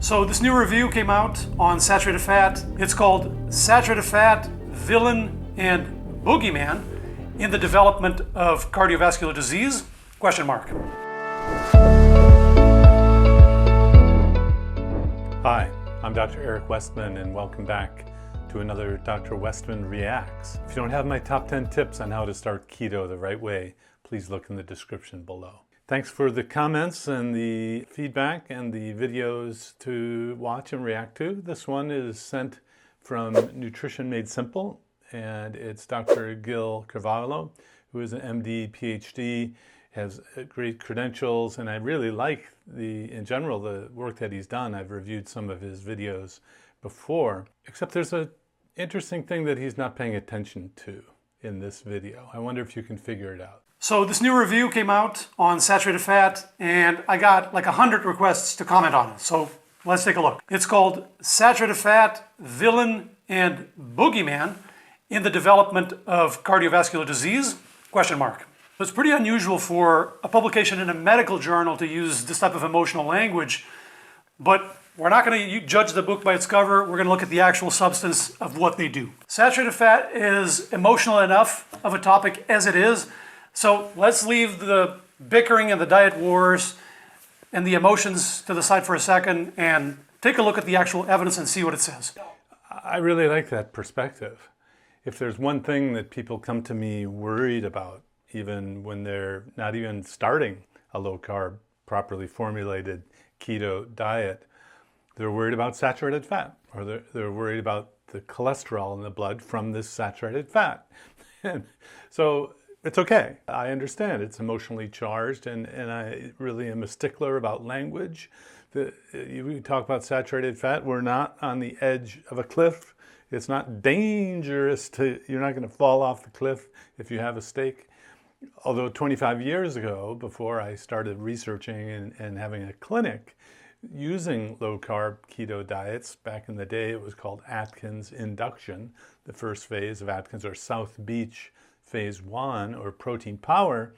So this new review came out on saturated fat. It's called Saturated Fat, Villain and Boogeyman in the Development of Cardiovascular Disease? Question mark. Hi, I'm Dr. Eric Westman and welcome back to another Dr. Westman Reacts. If you don't have my top 10 tips on how to start keto the right way, please look in the description below. Thanks for the comments and the feedback and the videos to watch and react to. This one is sent from Nutrition Made Simple, and it's Dr. Gil Carvalho, who is an MD, PhD, has great credentials, and I really like in general, the work that he's done. I've reviewed some of his videos before, except there's an interesting thing that he's not paying attention to in this video. I wonder if you can figure it out. So this new review came out on saturated fat, and I got like 100 requests to comment on it. So let's take a look. It's called Saturated Fat, Villain and Boogeyman in the Development of Cardiovascular Disease? Question mark. It's pretty unusual for a publication in a medical journal to use this type of emotional language, but we're not going to judge the book by its cover. We're going to look at the actual substance of what they do. Saturated fat is emotional enough of a topic as it is. So let's leave the bickering and the diet wars and the emotions to the side for a second and take a look at the actual evidence and see what it says. I really like that perspective. If there's one thing that people come to me worried about, even when they're not even starting a low-carb, properly formulated keto diet, they're worried about saturated fat, or they're worried about the cholesterol in the blood from this saturated fat. And so it's okay. I understand it's emotionally charged, and I really am a stickler about language. We talk about saturated fat. We're not on the edge of a cliff. It's not dangerous you're not going to fall off the cliff if you have a steak. Although 25 years ago, before I started researching and having a clinic using low-carb keto diets, back in the day it was called Atkins induction, the first phase of Atkins, or South Beach phase 1, or protein power.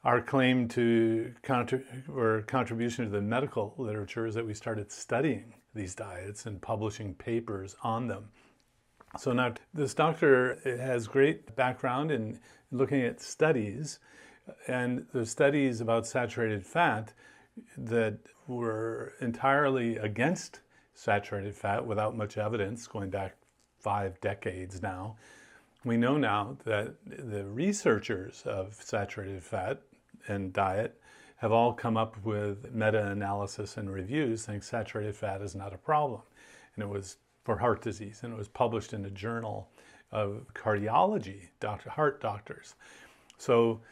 Our claim to contribution to the medical literature is that we started studying these diets and publishing papers on them. So now this doctor has great background in looking at studies, and the studies about saturated fat that were entirely against saturated fat without much evidence, going back 5 decades now. We know now that the researchers of saturated fat and diet have all come up with meta-analysis and reviews saying saturated fat is not a problem. And it was for heart disease, and it was published in a journal of cardiology, heart doctors. So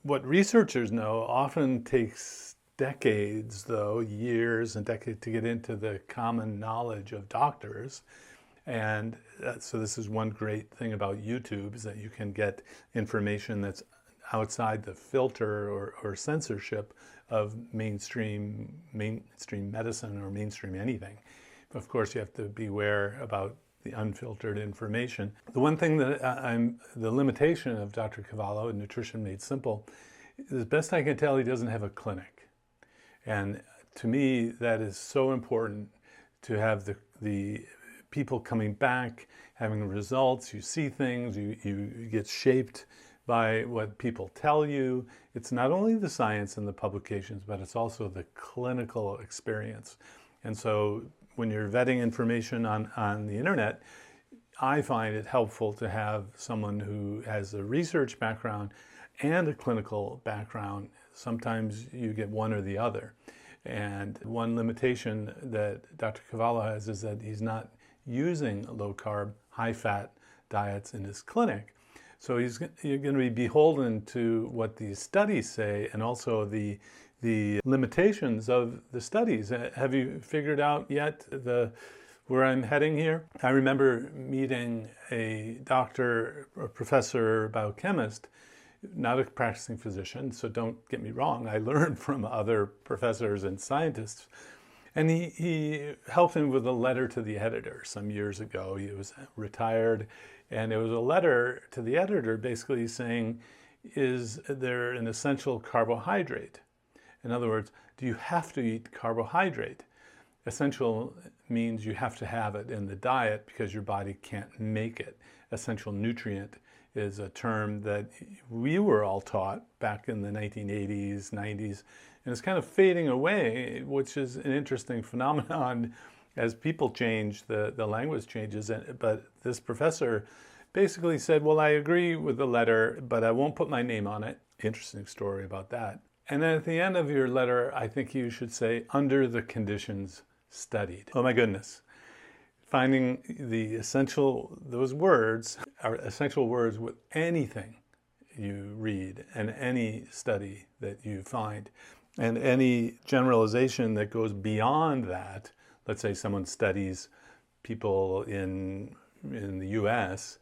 what researchers know often takes decades, though, years and decades to get into the common knowledge of doctors. And so this is one great thing about YouTube, is that you can get information that's outside the filter or censorship of mainstream medicine or mainstream anything. Of course, you have to beware about the unfiltered information. The one thing that the limitation of Dr. Carvalho in Nutrition Made Simple, as best I can tell, he doesn't have a clinic. And to me, that is so important, to have the people coming back, having results. You see things, you get shaped by what people tell you. It's not only the science and the publications, but it's also the clinical experience. And so when you're vetting information on the internet, I find it helpful to have someone who has a research background and a clinical background. Sometimes you get one or the other. And one limitation that Dr. Carvalho has is that he's not using low-carb, high-fat diets in his clinic. So you're going to be beholden to what these studies say, and also the limitations of the studies. Have you figured out yet where I'm heading here? I remember meeting a doctor or professor biochemist, not a practicing physician, so don't get me wrong, I learned from other professors and scientists. And he helped him with a letter to the editor some years ago. He was retired, and it was a letter to the editor basically saying, is there an essential carbohydrate? In other words, do you have to eat carbohydrate? Essential means you have to have it in the diet because your body can't make it. Essential nutrient is a term that we were all taught back in the 1980s, 90s, and it's kind of fading away, which is an interesting phenomenon. As people change, the language changes. But this professor basically said, well, I agree with the letter, but I won't put my name on it. Interesting story about that. And then at the end of your letter, I think you should say, under the conditions studied. Oh my goodness. Finding the essential, those words are essential words with anything you read and any study that you find. And any generalization that goes beyond that, let's say someone studies people in the US,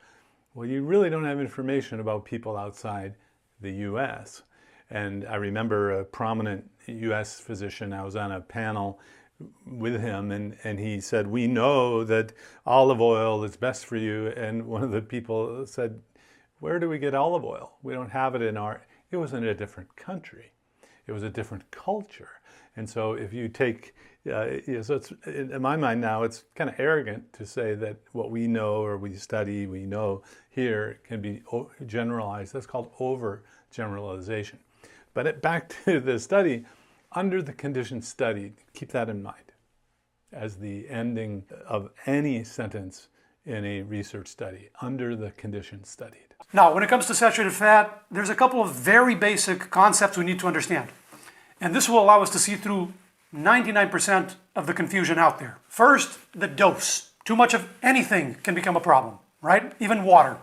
well, you really don't have information about people outside the US. And I remember a prominent US physician, I was on a panel with him, and he said, we know that olive oil is best for you. And one of the people said, where do we get olive oil? We don't have it in our, it was in a different country. It was a different culture. And so if you take, so it's, in my mind now, it's kind of arrogant to say that what we know or we study, we know here can be generalized. That's called overgeneralization. But back to the study, under the conditions studied, keep that in mind as the ending of any sentence in a research study, under the conditions studied. Now, when it comes to saturated fat, there's a couple of very basic concepts we need to understand. And this will allow us to see through 99% of the confusion out there. First, the dose. Too much of anything can become a problem, right? Even water.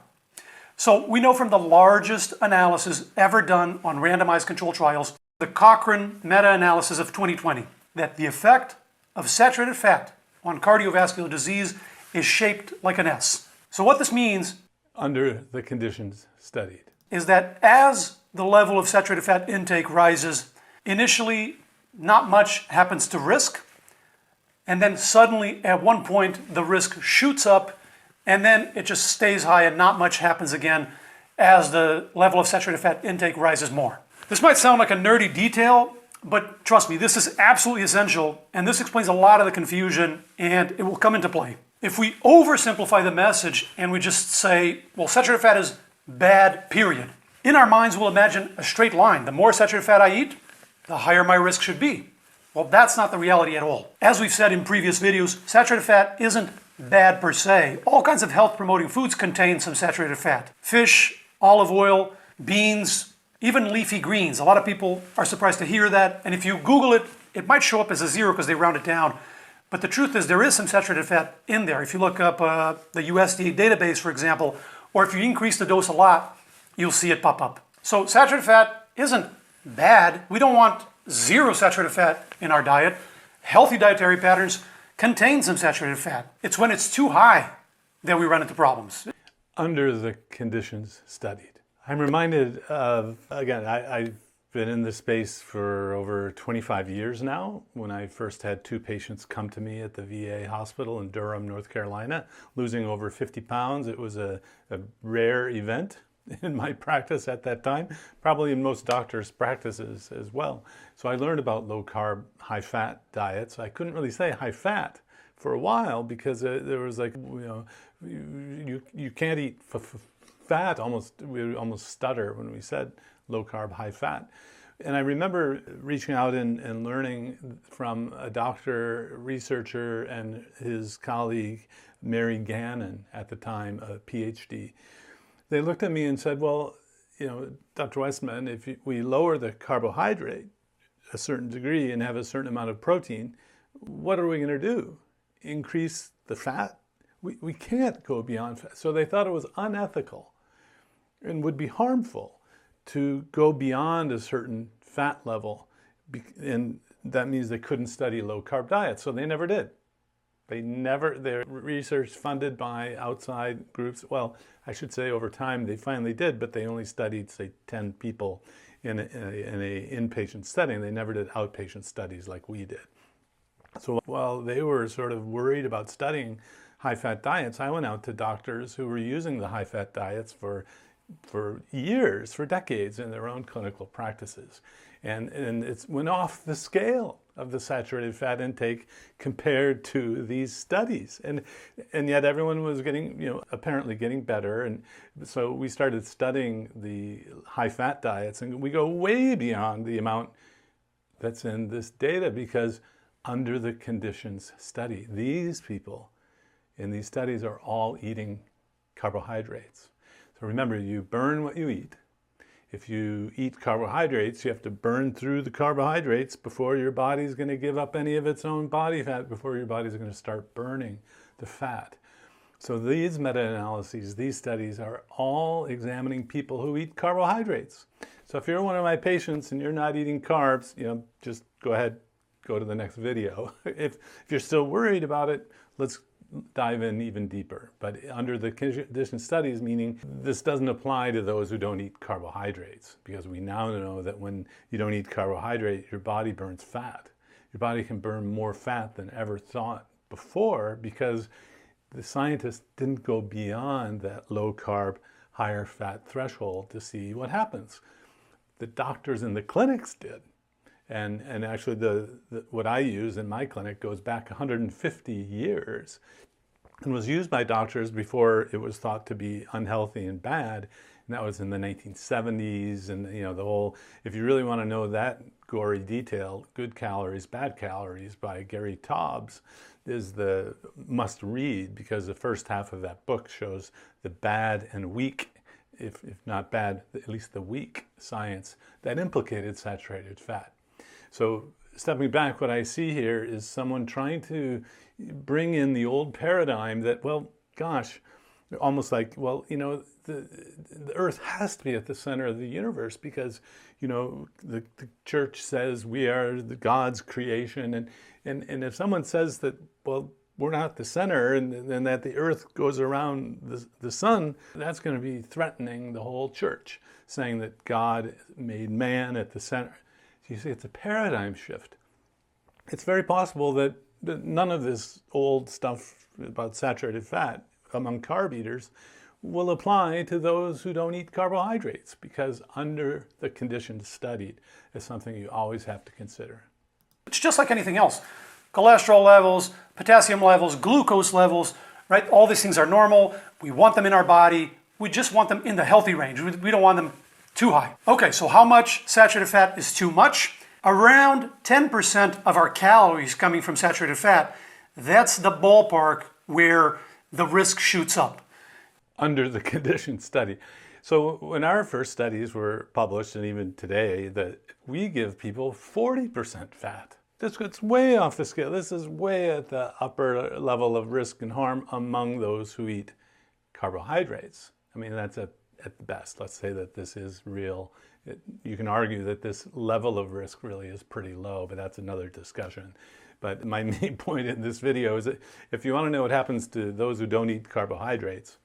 So we know from the largest analysis ever done on randomized controlled trials, the Cochrane meta-analysis of 2020, that the effect of saturated fat on cardiovascular disease is shaped like an S. So what this means, under the conditions studied, is that as the level of saturated fat intake rises, initially not much happens to risk, and then suddenly at one point the risk shoots up, and then it just stays high and not much happens again as the level of saturated fat intake rises more. This might sound like a nerdy detail, but trust me, this is absolutely essential, and this explains a lot of the confusion, and it will come into play. If we oversimplify the message and we just say, well, saturated fat is bad, period, in our minds we'll imagine a straight line. The more saturated fat I eat, the higher my risk should be. Well, that's not the reality at all. As we've said in previous videos, saturated fat isn't bad per se. All kinds of health-promoting foods contain some saturated fat. Fish, olive oil, beans, even leafy greens. A lot of people are surprised to hear that, and if you Google it, it might show up as a 0 because they round it down. But the truth is there is some saturated fat in there. If you look up the USDA database, for example, or if you increase the dose a lot, you'll see it pop up. So saturated fat isn't bad. We don't want 0 saturated fat in our diet. Healthy dietary patterns contain some saturated fat. It's when it's too high that we run into problems. Under the conditions studied. I'm reminded of, again, I've been in this space for over 25 years now. When I first had 2 patients come to me at the VA hospital in Durham, North Carolina, losing over 50 pounds. It was a rare event in my practice at that time, probably in most doctors' practices as well. So I learned about low-carb, high-fat diets. I couldn't really say high-fat for a while because there was like, you can't eat fat. We would almost stutter when we said low-carb, high-fat. And I remember reaching out and learning from a doctor, researcher, and his colleague, Mary Gannon, at the time, a PhD. They looked at me and said, well, Dr. Westman, if we lower the carbohydrate a certain degree and have a certain amount of protein, what are we going to do? Increase the fat? We can't go beyond fat. So they thought it was unethical and would be harmful to go beyond a certain fat level. And that means they couldn't study low-carb diets. So they never did. Their research funded by outside groups, well, I should say over time they finally did, but they only studied, say, 10 people in an inpatient setting. They never did outpatient studies like we did. So while they were sort of worried about studying high-fat diets, I went out to doctors who were using the high-fat diets for years, for decades in their own clinical practices. And it went off the scale. of the saturated fat intake compared to these studies. And yet everyone was getting, apparently getting better. And so we started studying the high fat diets, and we go way beyond the amount that's in this data, because under the conditions study, these people in these studies are all eating carbohydrates. So remember, you burn what you eat. If you eat carbohydrates, you have to burn through the carbohydrates before your body's going to give up any of its own body fat, before your body's going to start burning the fat. So these meta-analyses, these studies are all examining people who eat carbohydrates. So if you're one of my patients and you're not eating carbs, just go ahead, go to the next video. If you're still worried about it, let's dive in even deeper. But under the condition studies, meaning this doesn't apply to those who don't eat carbohydrates, because we now know that when you don't eat carbohydrate, your body burns fat. Your body can burn more fat than ever thought before, because the scientists didn't go beyond that low carb, higher fat threshold to see what happens. The doctors in the clinics did. And actually what I use in my clinic goes back 150 years and was used by doctors before it was thought to be unhealthy and bad. And that was in the 1970s. And the whole, if you really want to know that gory detail, Good Calories, Bad Calories by Gary Taubes is the must read, because the first half of that book shows the bad and weak, if not bad, at least the weak science that implicated saturated fat. So stepping back, what I see here is someone trying to bring in the old paradigm that, well, gosh, almost like, well, the earth has to be at the center of the universe, because, the church says we are the God's creation. And if someone says that, well, we're not the center, and that the earth goes around the sun, that's going to be threatening the whole church, saying that God made man at the center. So you see, it's a paradigm shift. It's very possible that none of this old stuff about saturated fat among carb eaters will apply to those who don't eat carbohydrates, because under the conditions studied is something you always have to consider. It's just like anything else. Cholesterol levels, potassium levels, glucose levels, right? All these things are normal. We want them in our body. We just want them in the healthy range. We don't want them too high. Okay, so how much saturated fat is too much? Around 10% of our calories coming from saturated fat. That's the ballpark where the risk shoots up. Under the condition study. So when our first studies were published, and even today, that we give people 40% fat. This gets way off the scale. This is way at the upper level of risk and harm among those who eat carbohydrates. I mean, that's at the best. Let's say that this is real. You can argue that this level of risk really is pretty low, but that's another discussion. But my main point in this video is that if you want to know what happens to those who don't eat carbohydrates,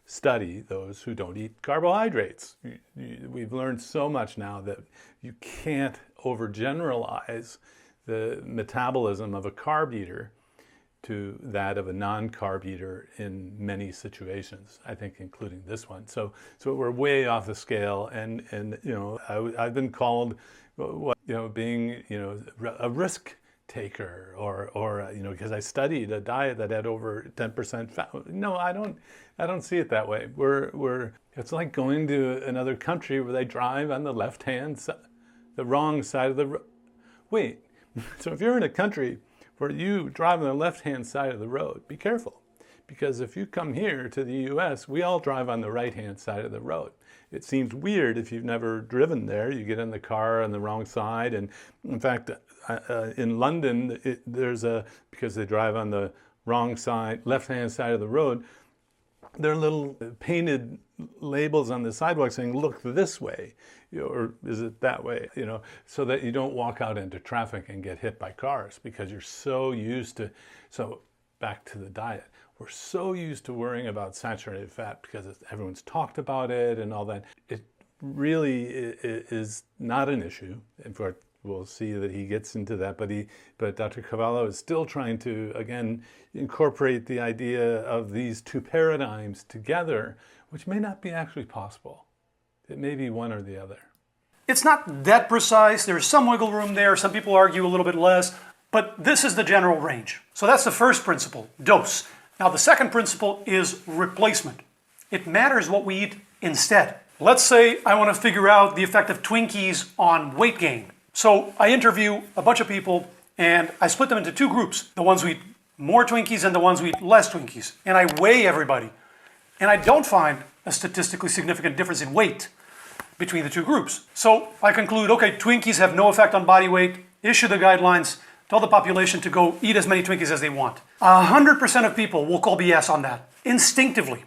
study those who don't eat carbohydrates. We've learned so much now that you can't overgeneralize the metabolism of a carb eater to that of a non-carb eater in many situations, I think including this one. So we're way off the scale, and I've been called being a risk taker, or because I studied a diet that had over 10% fat. No, I don't see it that way. It's like going to another country where they drive on the the wrong side of the road. Wait, so if you're in a country where you drive on the left-hand side of the road, be careful. Because if you come here to the US, we all drive on the right-hand side of the road. It seems weird if you've never driven there. You get in the car on the wrong side. And in fact, in London, because they drive on the wrong side, left-hand side of the road, there are little painted labels on the sidewalk saying, look this way, or is it that way, so that you don't walk out into traffic and get hit by cars, because you're so used to, so back to the diet, we're so used to worrying about saturated fat because everyone's talked about it and all that. It really is not an issue. In fact, we'll see that he gets into that, but Dr. Cavallo is still trying to, again, incorporate the idea of these two paradigms together, which may not be actually possible. It may be one or the other. It's not that precise. There's some wiggle room there. Some people argue a little bit less, but this is the general range. So that's the first principle, dose. Now the second principle is replacement. It matters what we eat instead. Let's say I want to figure out the effect of Twinkies on weight gain. So I interview a bunch of people and I split them into two groups, the ones who eat more Twinkies and the ones who eat less Twinkies. And I weigh everybody. And I don't find a statistically significant difference in weight between the two groups. So I conclude, okay, Twinkies have no effect on body weight, issue the guidelines, tell the population to go eat as many Twinkies as they want. 100% of people will call BS on that, instinctively.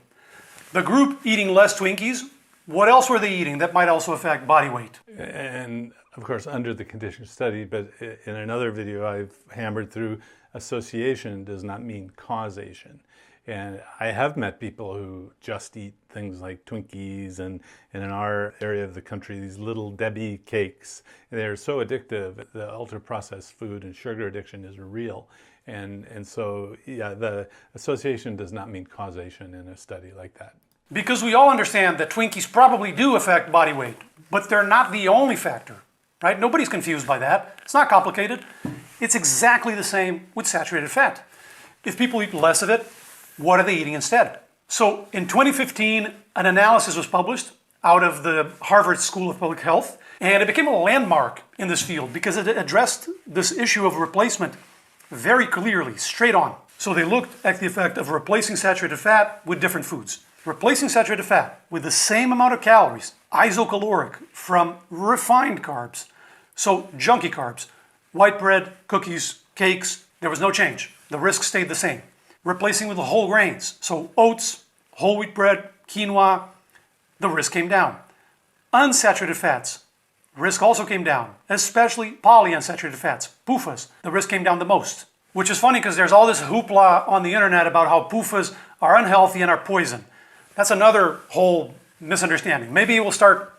The group eating less Twinkies, what else were they eating that might also affect body weight? And of course, under the condition study, but in another video, I've hammered through association does not mean causation. And I have met people who just eat things like Twinkies and in our area of the country, these little Debbie cakes. They're so addictive. The ultra-processed food and sugar addiction is real. And so, yeah, the association does not mean causation in a study like that. Because we all understand that Twinkies probably do affect body weight, but they're not the only factor, right? Nobody's confused by that. It's not complicated. It's exactly the same with saturated fat. If people eat less of it, what are they eating instead? So in 2015, an analysis was published out of the Harvard School of Public Health, and it became a landmark in this field because it addressed this issue of replacement very clearly, straight on. So they looked at the effect of replacing saturated fat with different foods. Replacing saturated fat with the same amount of calories, isocaloric, from refined carbs, so junky carbs, white bread, cookies, cakes, there was no change. The risk stayed the same. Replacing with the whole grains, so oats, whole wheat bread, quinoa, the risk came down. Unsaturated fats, risk also came down, especially polyunsaturated fats, PUFAs. The risk came down the most, which is funny because there's all this hoopla on the internet about how PUFAs are unhealthy and are poison. That's another whole misunderstanding. Maybe we'll start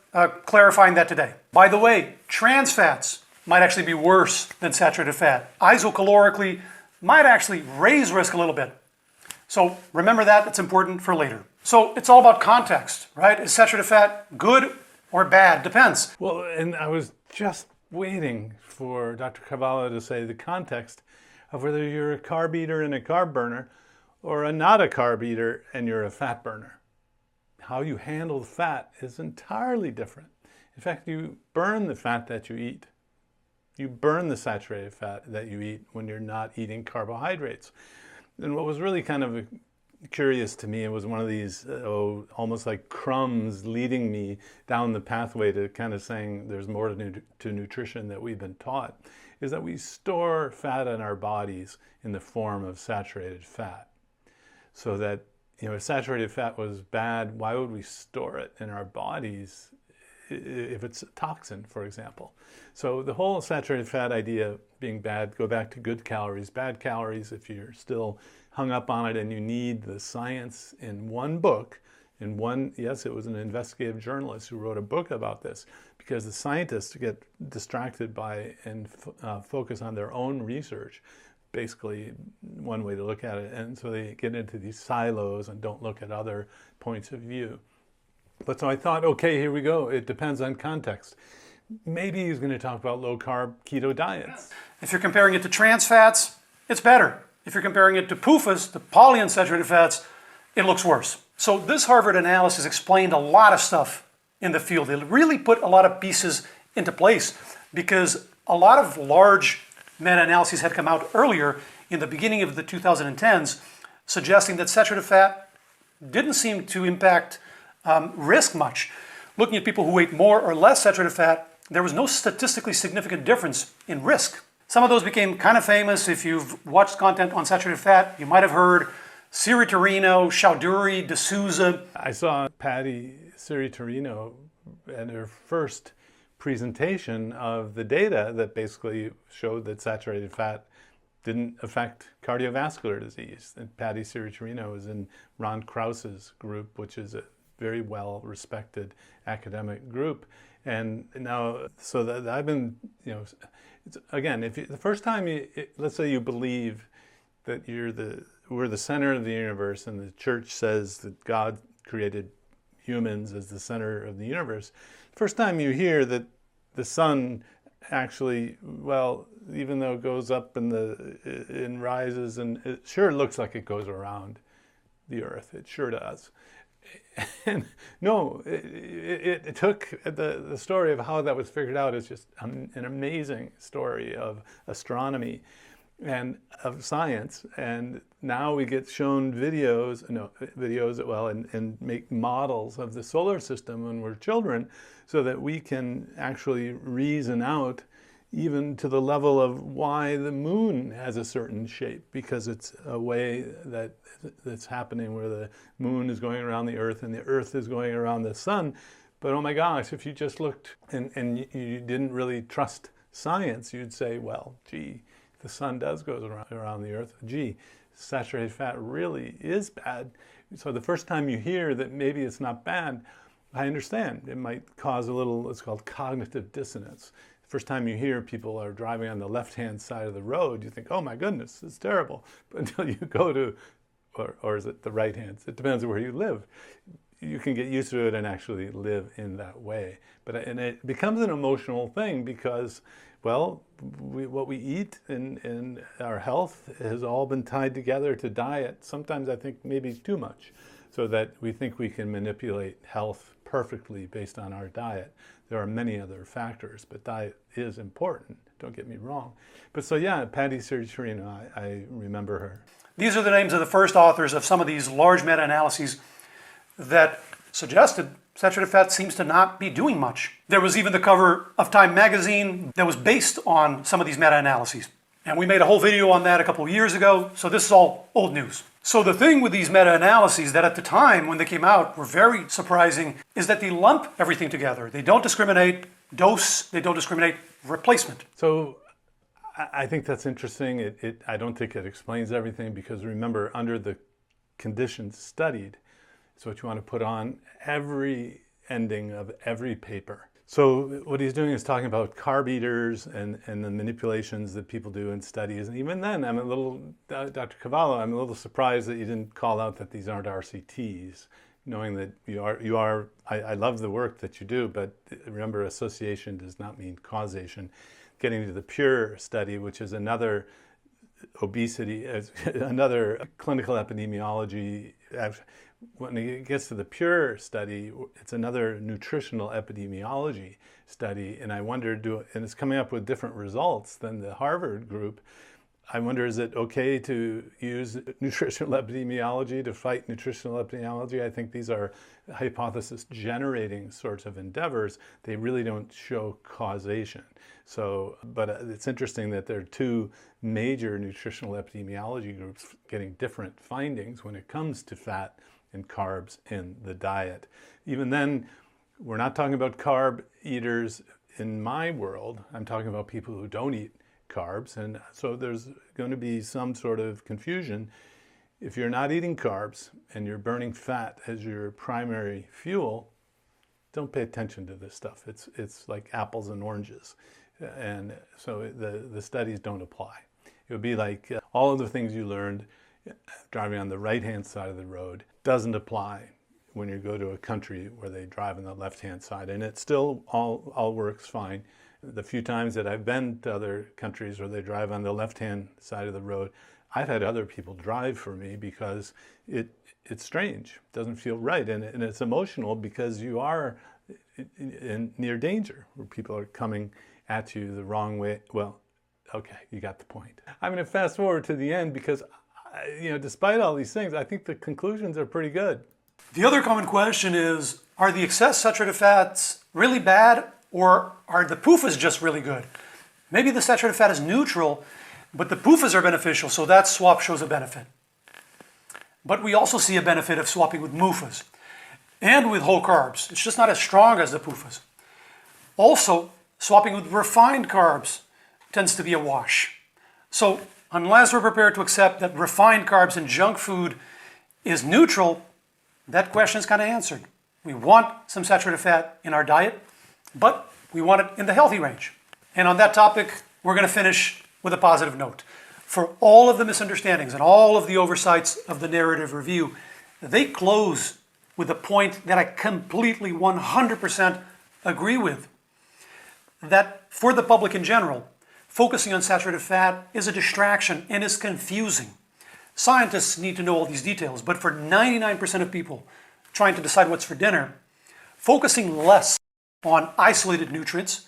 clarifying that today. By the way, trans fats might actually be worse than saturated fat. Isocalorically, might actually raise risk a little bit. So remember that, it's important for later. So it's all about context, right? Is saturated fat good or bad? Depends. Well, and I was just waiting for Dr. Cavallo to say the context of whether you're a carb eater and a carb burner or a not a carb eater and you're a fat burner. How you handle the fat is entirely different. In fact, you burn the fat that you eat. You burn the saturated fat that you eat when you're not eating carbohydrates. And what was really kind of curious to me, it was one of these almost like crumbs leading me down the pathway to kind of saying there's more to nutrition that we've been taught, is that we store fat in our bodies in the form of saturated fat. So that, if saturated fat was bad, why would we store it in our bodies if it's a toxin, for example? So the whole saturated fat idea being bad, go back to good calories, bad calories, if you're still hung up on it and you need the science in one book, yes, it was an investigative journalist who wrote a book about this, because the scientists get distracted by and focus on their own research, basically one way to look at it. And so they get into these silos and don't look at other points of view. But so I thought, okay, here we go. It depends on context. Maybe he's going to talk about low-carb keto diets. If you're comparing it to trans fats, it's better. If you're comparing it to PUFAs, the polyunsaturated fats, it looks worse. So this Harvard analysis explained a lot of stuff in the field. It really put a lot of pieces into place because a lot of large meta-analyses had come out earlier in the beginning of the 2010s suggesting that saturated fat didn't seem to impact risk much. Looking at people who ate more or less saturated fat, there was no statistically significant difference in risk. Some of those became kind of famous. If you've watched content on saturated fat, you might have heard Siri-Torino, Chowdhury, D'Souza. I saw Patty Siri-Torino at her first presentation of the data that basically showed that saturated fat didn't affect cardiovascular disease. And Patty Siri-Torino is in Ron Krause's group, which is a very well-respected academic group. And now, so that I've been, again, the first time let's say you believe that we're the center of the universe and the church says that God created humans as the center of the universe, first time you hear that the sun actually, well, even though it goes up and rises, and it sure looks like it goes around the Earth. It sure does. And no, it took the story of how that was figured out is just an amazing story of astronomy and of science. And now we get shown and make models of the solar system when we're children, so that we can actually reason out even to the level of why the moon has a certain shape, because it's a way that's happening where the moon is going around the Earth and the Earth is going around the sun. But oh my gosh, if you just looked and you didn't really trust science, you'd say, well, gee, the sun does go around the Earth. Gee, saturated fat really is bad. So the first time you hear that maybe it's not bad, I understand. It might cause a little, it's called cognitive dissonance. First time you hear people are driving on the left-hand side of the road, you think, oh my goodness, it's terrible. But until you go to, or is it the right hand? It depends on where you live. You can get used to it and actually live in that way. And it becomes an emotional thing because, well, what we eat and our health has all been tied together to diet. Sometimes I think maybe too much, so that we think we can manipulate health perfectly based on our diet. There are many other factors, but diet is important, don't get me wrong. But so yeah, Patty Serturino, I remember her. These are the names of the first authors of some of these large meta-analyses that suggested saturated fat seems to not be doing much. There was even the cover of Time magazine that was based on some of these meta-analyses. And we made a whole video on that a couple of years ago, so this is all old news. So the thing with these meta-analyses that at the time when they came out were very surprising is that they lump everything together. They don't discriminate dose, they don't discriminate replacement. So I think that's interesting. I don't think it explains everything, because remember, under the conditions studied, it's what you want to put on every ending of every paper. So what he's doing is talking about carb eaters and the manipulations that people do in studies. And even then, I'm a little, Dr. Cavallo, I'm a little surprised that you didn't call out that these aren't RCTs, knowing that you are, I love the work that you do, but remember, association does not mean causation. Getting to the PURE study, which is another obesity, another clinical epidemiology. When it gets to the PURE study, it's another nutritional epidemiology study, and I wonder, and it's coming up with different results than the Harvard group. I wonder, is it okay to use nutritional epidemiology to fight nutritional epidemiology? I think these are hypothesis-generating sorts of endeavors. They really don't show causation. So, but it's interesting that there are two major nutritional epidemiology groups getting different findings when it comes to fat and carbs in the diet. Even then, we're not talking about carb eaters in my world. I'm talking about people who don't eat carbs, and so there's going to be some sort of confusion. If you're not eating carbs and you're burning fat as your primary fuel, don't pay attention to this stuff. It's like apples and oranges, and so the studies don't apply. It would be like all of the things you learned driving on the right-hand side of the road doesn't apply when you go to a country where they drive on the left-hand side, and it still all works fine. The few times that I've been to other countries where they drive on the left-hand side of the road, I've had other people drive for me because it's strange. It doesn't feel right, and it's emotional because you are near danger where people are coming at you the wrong way. Well, okay, you got the point. I'm going to fast forward to the end because, despite all these things, I think the conclusions are pretty good. The other common question is, are the excess saturated fats really bad, or are the PUFAs just really good? Maybe the saturated fat is neutral, but the PUFAs are beneficial, so that swap shows a benefit. But we also see a benefit of swapping with MUFAs and with whole carbs. It's just not as strong as the PUFAs. Also, swapping with refined carbs tends to be a wash. So unless we're prepared to accept that refined carbs and junk food is neutral, that question is kind of answered. We want some saturated fat in our diet, but we want it in the healthy range. And on that topic, we're going to finish with a positive note. For all of the misunderstandings and all of the oversights of the narrative review, they close with a point that I completely 100% agree with. that for the public in general, focusing on saturated fat is a distraction and is confusing. Scientists need to know all these details, but for 99% of people trying to decide what's for dinner, focusing less on isolated nutrients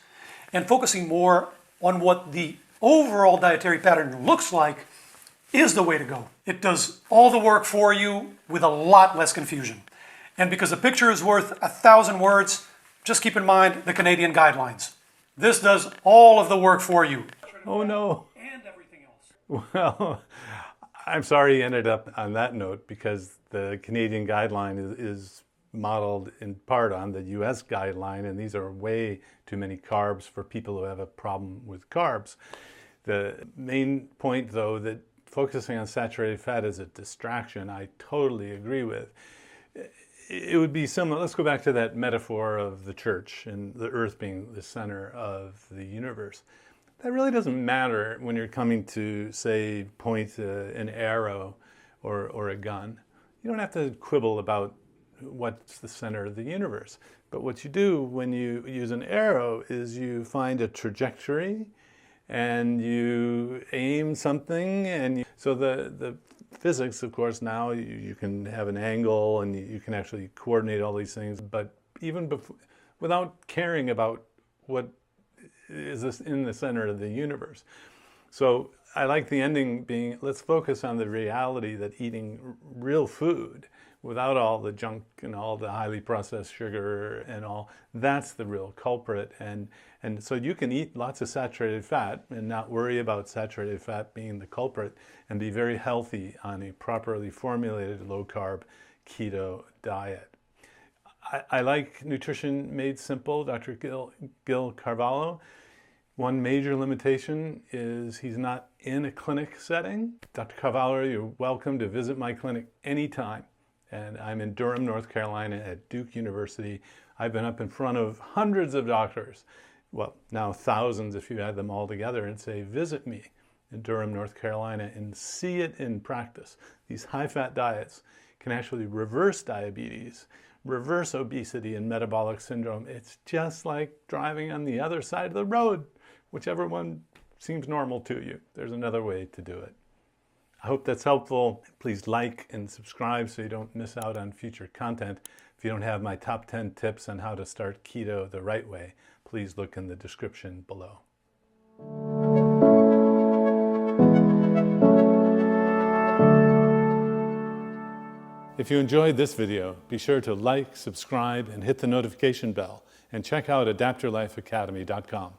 and focusing more on what the overall dietary pattern looks like is the way to go. It does all the work for you with a lot less confusion. And because a picture is worth 1,000 words, just keep in mind the Canadian guidelines. This does all of the work for you. Oh no. And everything else. Well, I'm sorry you ended up on that note, because the Canadian guideline is modeled in part on the US guideline, and these are way too many carbs for people who have a problem with carbs. The main point, though, that focusing on saturated fat is a distraction, I totally agree with. It would be similar, let's go back to that metaphor of the church and the earth being the center of the universe. That really doesn't matter when you're coming to, say, point an arrow or a gun. You don't have to quibble about what's the center of the universe. But what you do when you use an arrow is you find a trajectory and you aim something. And so the physics, of course, now you can have an angle and you can actually coordinate all these things. But even without caring about what is this in the center of the universe. So I like the ending being, let's focus on the reality that eating real food without all the junk and all the highly processed sugar and all, that's the real culprit. And so you can eat lots of saturated fat and not worry about saturated fat being the culprit and be very healthy on a properly formulated low-carb keto diet. I like Nutrition Made Simple, Dr. Gil Carvalho. One major limitation is he's not in a clinic setting. Dr. Carvalho, you're welcome to visit my clinic anytime. And I'm in Durham, North Carolina at Duke University. I've been up in front of hundreds of doctors, well, now thousands if you add them all together, and say, visit me in Durham, North Carolina, and see it in practice. These high-fat diets can actually reverse diabetes, reverse obesity and metabolic syndrome. It's just like driving on the other side of the road, whichever one seems normal to you. There's another way to do it. I hope that's helpful. Please like and subscribe so you don't miss out on future content. If you don't have my top 10 tips on how to start keto the right way, please look in the description below. If you enjoyed this video, be sure to like, subscribe, and hit the notification bell, and check out adaptyourlifeacademy.com.